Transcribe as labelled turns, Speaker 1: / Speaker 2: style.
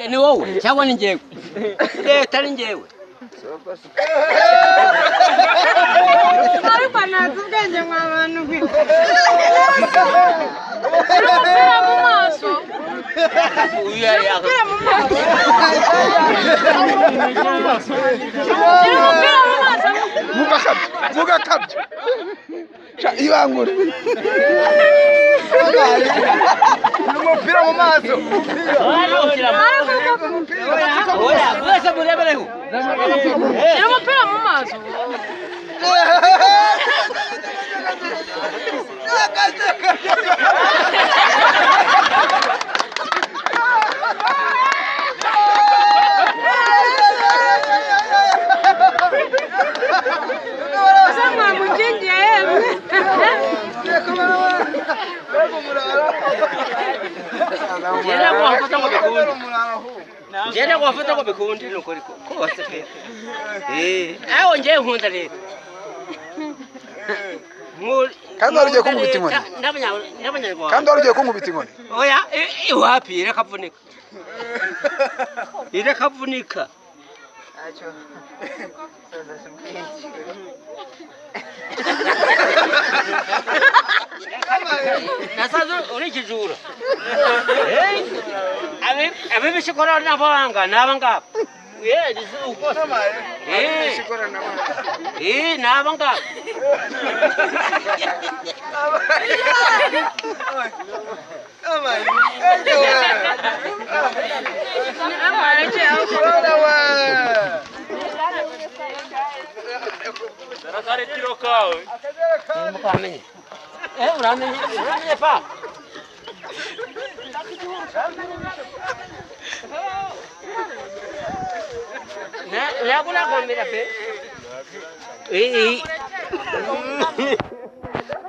Speaker 1: ni wowe cyangwa ni njyewe leta ni njyewe
Speaker 2: ariko ntazi ubwenge nk'abantu
Speaker 3: mugakabye ibangure umupira mu maso
Speaker 1: wese murebereho
Speaker 2: umupira mu maso
Speaker 1: Jenda kuwafata kwa bikundi nukuri kose pe. Aho nje nkunda rero.
Speaker 3: Kandi warugiye kunkubita inkoni.
Speaker 1: Ndabanya.
Speaker 3: Kandi warugiye kunkubita inkoni.
Speaker 1: Oya, wapi irakavunika. Irakavunika. Acho. Nasazo urikijura. Abe bishikora nabanga nabanga. Disi uko. Bishikora nabanga. Nabanga.
Speaker 4: Sarakare tiro kawe.
Speaker 1: Mukamenye. Uramenye pa. Ya kuna gomera pe.